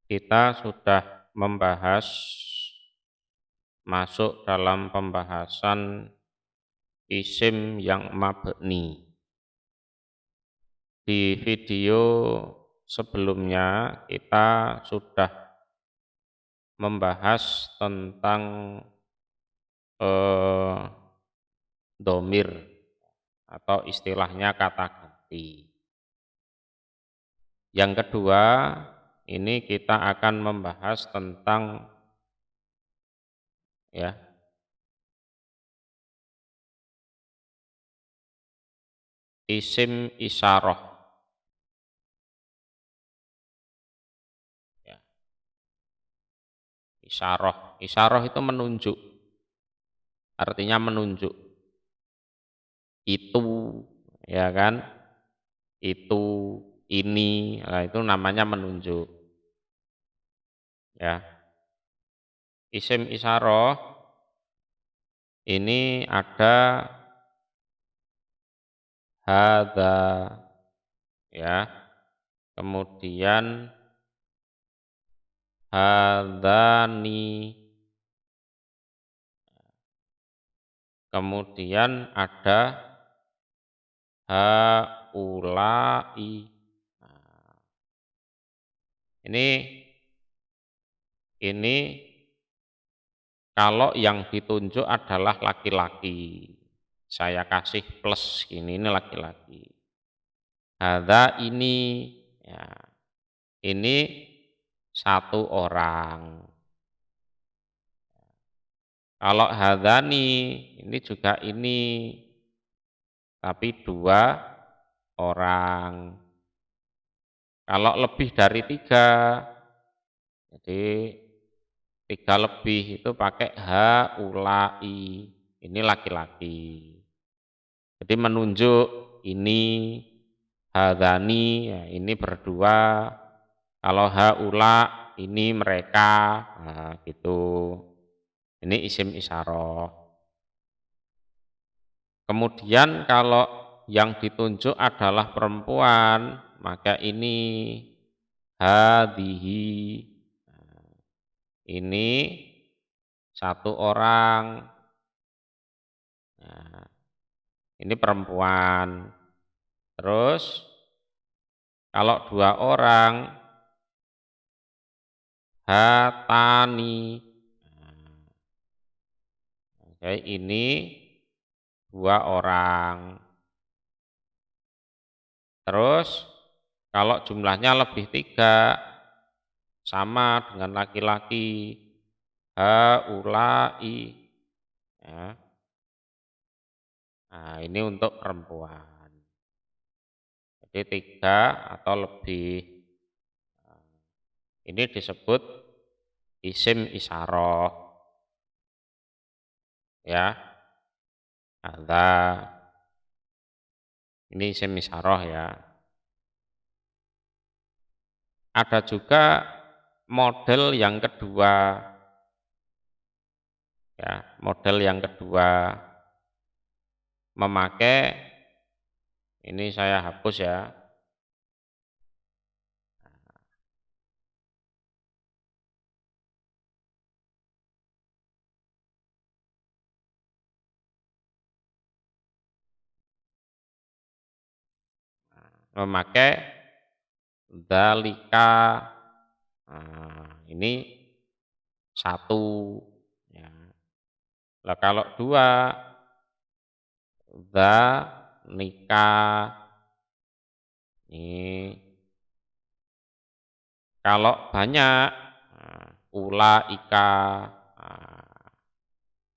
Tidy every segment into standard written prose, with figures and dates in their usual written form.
Kita sudah membahas masuk dalam pembahasan isim yang mabni. Di video sebelumnya kita sudah membahas tentang eh, domir atau istilahnya kata ganti. Yang kedua, ini kita akan membahas tentang ya isim isyarah. Ya, isyarah itu menunjuk, artinya menunjuk. Itu, ya kan? Itu, ini, nah itu namanya menunjuk. Ya, isim isyarah ini ada hadza, ya, kemudian hadzani, kemudian ada haulai. Nah, ini kalau yang ditunjuk adalah laki-laki. Saya kasih plus ini laki-laki. Hadza ini, ya, ini satu orang. Kalau hadzani ini juga ini, tapi dua orang. Kalau lebih dari tiga, jadi tiga lebih itu pakai haulai. Ini laki-laki. Jadi menunjuk ini hadzani, ya, ini berdua. Kalau haula ini mereka, nah, gitu. Ini isim isyarah. Kemudian kalau yang ditunjuk adalah perempuan, maka ini hadhihi. Nah, ini satu orang. Nah, ini perempuan. Terus kalau dua orang, hatani. Nah, oke, ini dua orang. Terus kalau jumlahnya lebih tiga, sama dengan laki-laki, haulai. Ya. Nah, ini untuk perempuan. Jadi tiga atau lebih. Ini disebut isim isyarah. Ya, ada. Ini isim isyarah ya. Ada juga model yang kedua. Ya, model yang kedua memakai, ini saya hapus ya. Memakai dalika. Nah, ini satu. Ya. Lah kalau dua, nikah. Ini kalau banyak, nah, ulaika. Nah,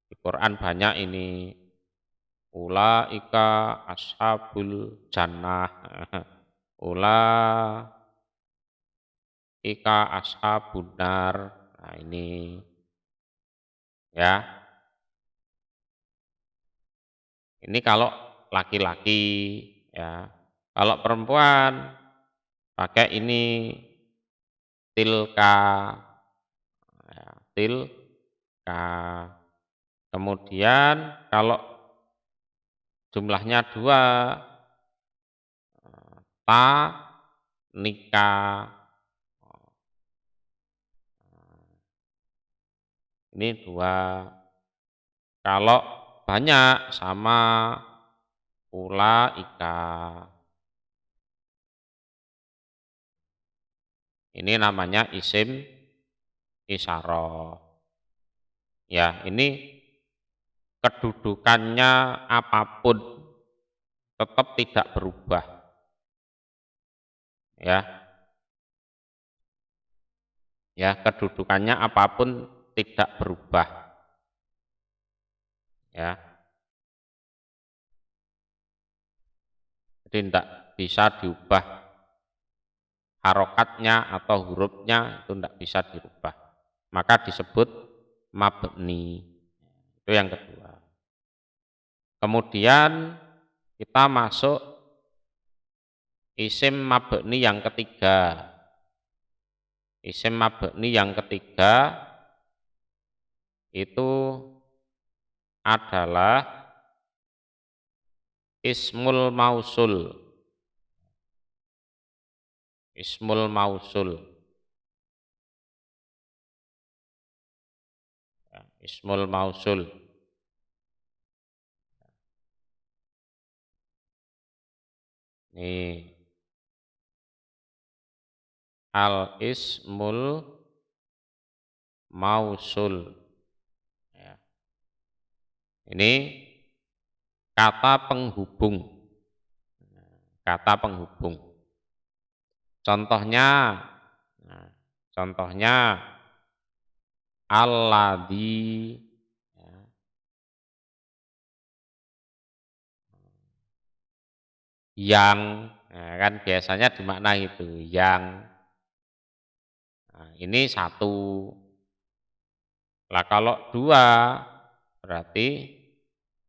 di Quran banyak ini. Ulaika ashabul jannah. Ulaika ashabun nar. Nah, ini ya. Ini kalau laki-laki ya. Kalau perempuan pakai ini tilka, ya, tilka. Kemudian kalau jumlahnya dua, ta nikah. Ini dua. Kalau banyak sama ulaika. Ini namanya isim isyarah. Ya, ini kedudukannya apapun tetap tidak berubah. Ya, ya kedudukannya apapun tidak berubah. Ya, jadi tidak bisa diubah harokatnya atau hurufnya itu tidak bisa dirubah. Maka disebut mabni. Itu yang kedua. Kemudian kita masuk isim mabni yang ketiga. Isim mabni yang ketiga itu adalah ismul mausul. Ismul mausul. Ismul mausul. Nih. Al ismul mausul. Ya. Ini kata penghubung. Kata penghubung. Contohnya, nah, contohnya alladzi, ya, yang, nah, kan biasanya dimakna itu yang. Nah, ini satu. Lah kalau dua berarti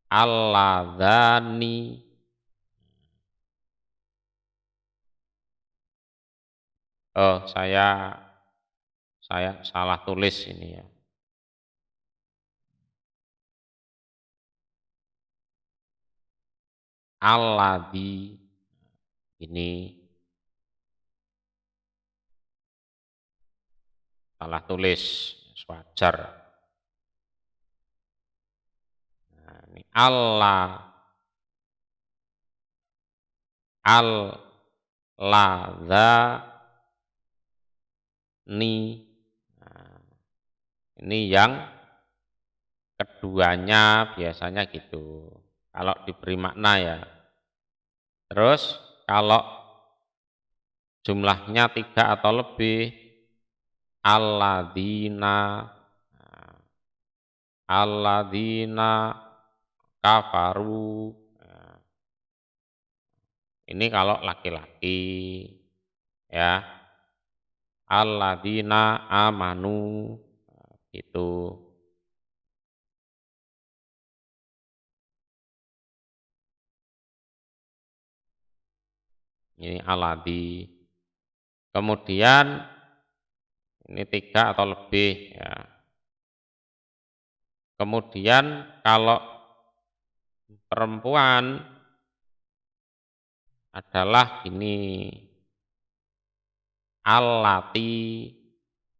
alladzani. Oh, saya salah tulis ini ya. Alladzi ini salah tulis, wajar. Nah, ini Allah, al ladza ni. Nah, ini yang keduanya biasanya gitu. Kalau diberi makna ya. Terus kalau jumlahnya 3 atau lebih, alladzina, nah, alladzina kafaru. Nah, ini kalau laki-laki ya. Alladzina amanu, nah, itu. Ini alladzi. Kemudian ini 3 atau lebih ya. Kemudian kalau perempuan adalah ini allati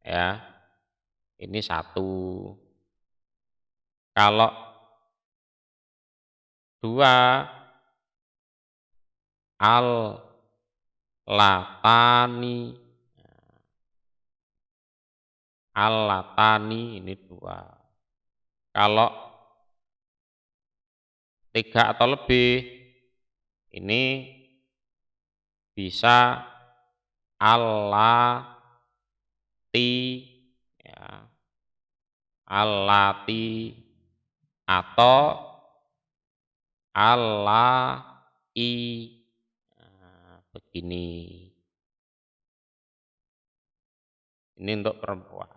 ya. Ini satu. Kalau dua al latani. Al latani ini dua. Kalau 3 atau lebih ini bisa allati ya. Allati atau allai. Nah, begini. Ini untuk perempuan.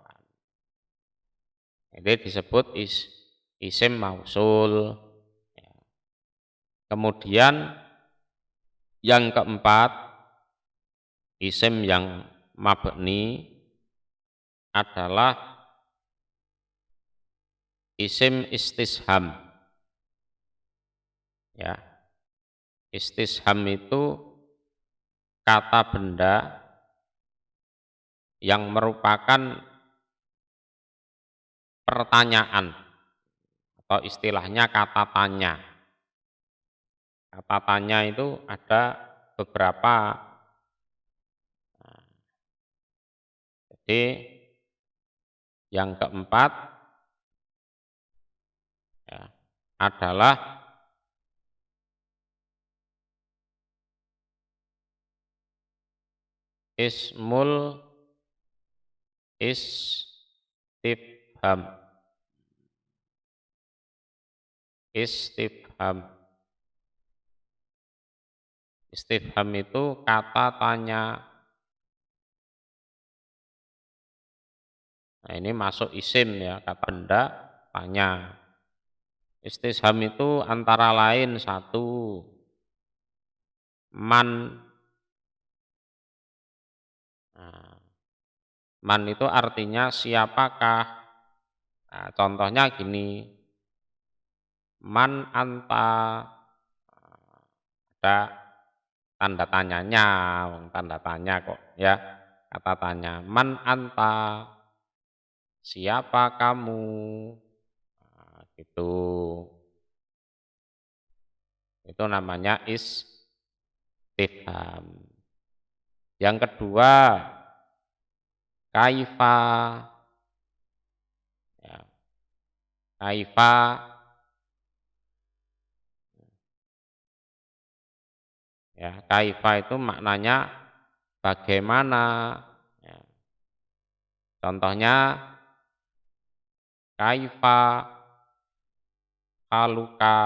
Jadi disebut isim mausul. Kemudian yang keempat, isim yang mabni adalah isim istisham. Ya. Istisham itu kata benda yang merupakan pertanyaan atau istilahnya kata tanya. Kata tanya itu ada beberapa. Jadi yang keempat ya, adalah ismul istifham. Istifham. Istifham itu kata tanya. Nah, ini masuk isim ya, kata benda tanya. Istifham itu antara lain satu, man. Nah, man itu artinya siapakah. Nah, contohnya gini, man anta, ada tanda tanyanya, tanda tanya kok ya, kata tanya, man anta, siapa kamu. Nah, gitu. Itu namanya istifham. Yang kedua, kaifa. Ya, kaifa ya, kaifa itu maknanya bagaimana. Ya. Contohnya kaifa haluka.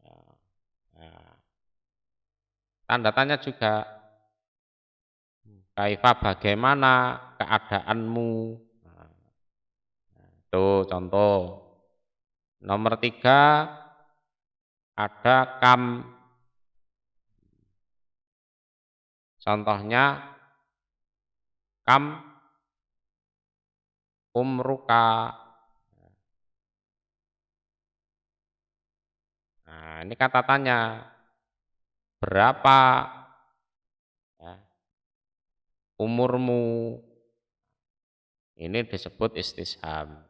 Ya. Ya. Tanda tanya juga, kaifa bagaimana keadaanmu. Nah, itu contoh. Nomor tiga ada kam. Contohnya kam umruka. Nah, ini kata tanya, berapa ya, umurmu. Ini disebut istifham.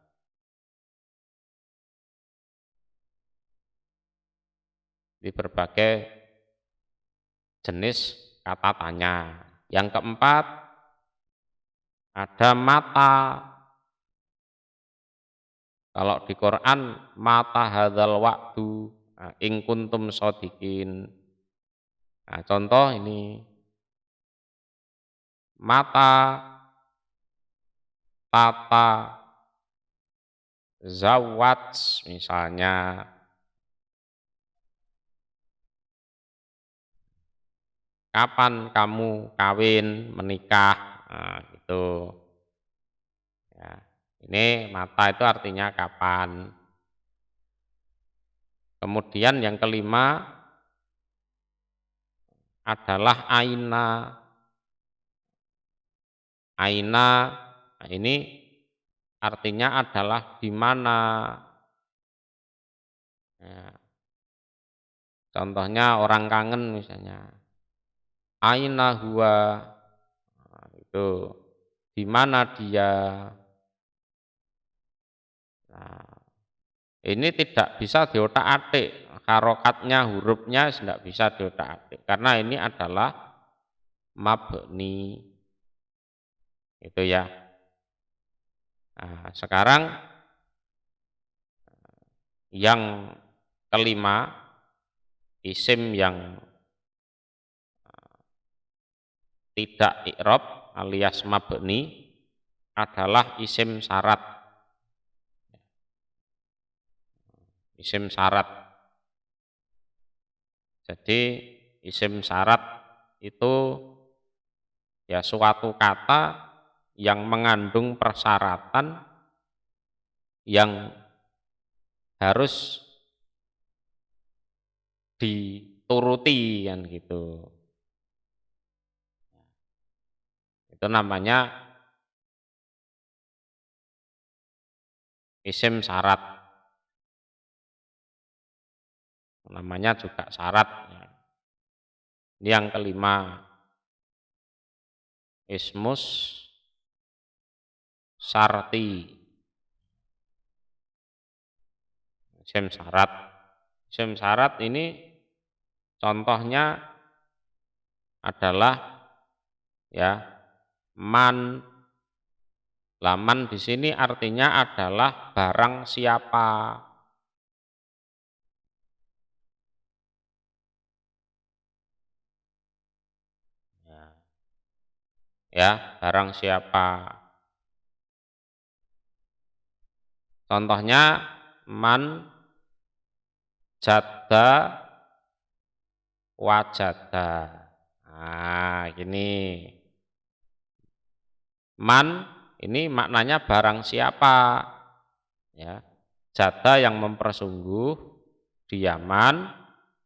Di berbagai jenis kata tanya. Yang keempat ada mata. Kalau di Quran mata hadzal waktu, in kuntum shodiqin. Nah, contoh ini mata tata zawat misalnya. Kapan kamu kawin, menikah, nah, gitu. Ya, ini mata itu artinya kapan. Kemudian yang kelima adalah aina. Aina, nah ini artinya adalah di mana. Ya, contohnya orang kangen misalnya. Aina huwa, nah, itu di mana dia. Nah, ini tidak bisa diotak-atik, harokatnya, hurufnya tidak bisa diotak-atik karena ini adalah mabni. Itu ya. Nah, sekarang yang kelima, isim yang tidak i'rab alias mabni adalah isim syarat. Isim syarat. Jadi isim syarat itu ya suatu kata yang mengandung persyaratan yang harus dituruti kan gitu. Itu namanya isim syarat. Namanya juga syarat. Ini yang kelima, ismus syarti. Isim syarat. Isim syarat ini contohnya adalah ya man. Laman di sini artinya adalah barang siapa. Ya, barang siapa. Contohnya man jada wajada. Nah, gini. Man ini maknanya barang siapa. Ya. Jada yang mempersungguh, diaman,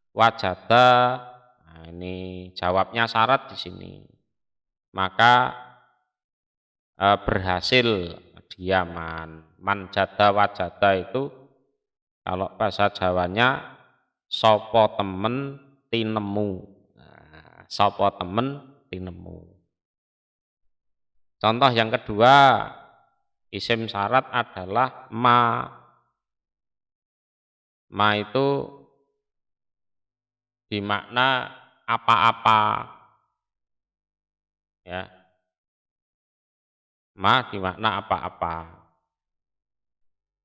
wajada. Nah, ini jawabnya syarat di sini. Maka berhasil diaman. Man jada wajada itu kalau bahasa Jawanya sopo temen tinemu. Nah, sopo temen tinemu. Contoh yang kedua, isim syarat adalah ma. Ma itu dimakna apa-apa. Ya. Ma dimakna apa-apa.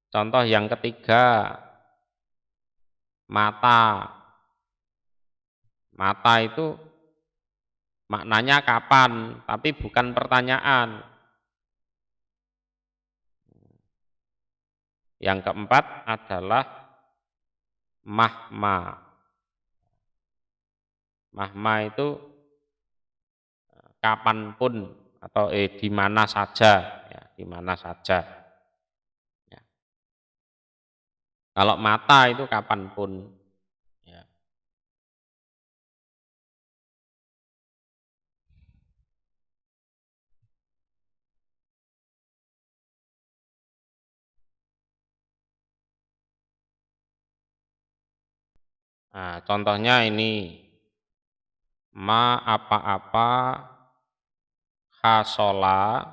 Contoh yang ketiga, mata. Mata itu maknanya kapan, tapi bukan pertanyaan. Yang keempat adalah mahma. Mahma itu kapanpun atau di mana saja, ya, di mana saja. Ya. Kalau mata itu kapanpun. Ya. Nah, contohnya ini ma apa-apa hasola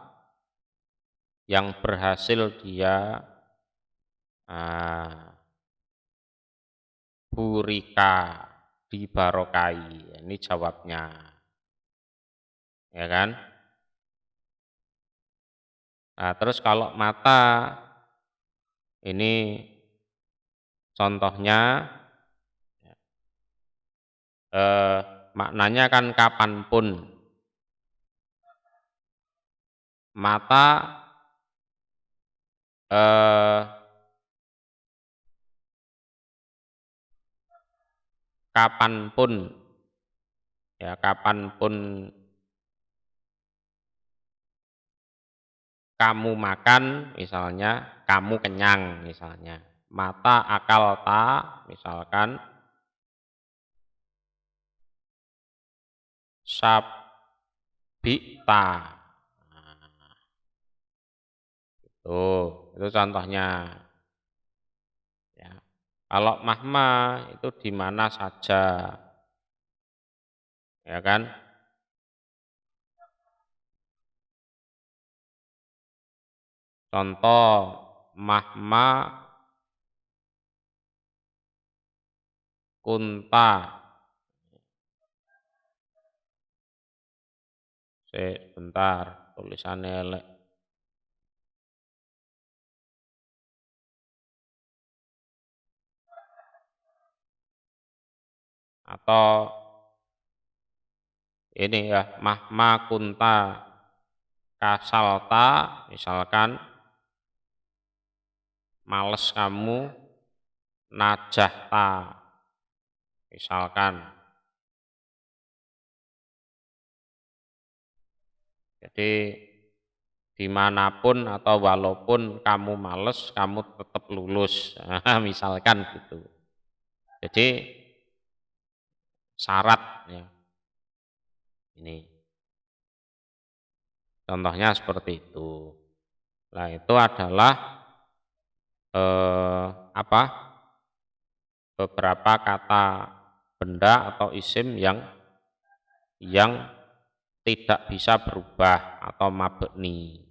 yang berhasil dia burika dibarokai. Ini jawabnya. Ya kan? Nah, terus kalau mata ini contohnya maknanya kan kapanpun. Mata kapanpun, ya kapanpun kamu makan, misalnya kamu kenyang, misalnya mata akal ta, misalkan sabita. Nah, itu contohnya. Ya. Kalau mahma itu di mana saja, ya kan? Contoh mahma kunta. Sebentar, tulisannya elek. Atau ini ya, mahma kunta kasalta, misalkan males kamu, najahta, misalkan. Jadi dimanapun atau walaupun kamu males, kamu tetap lulus, misalkan gitu. Jadi syarat ya. Ini contohnya seperti itu. Nah, itu adalah apa? Beberapa kata benda atau isim yang tidak bisa berubah atau mabni.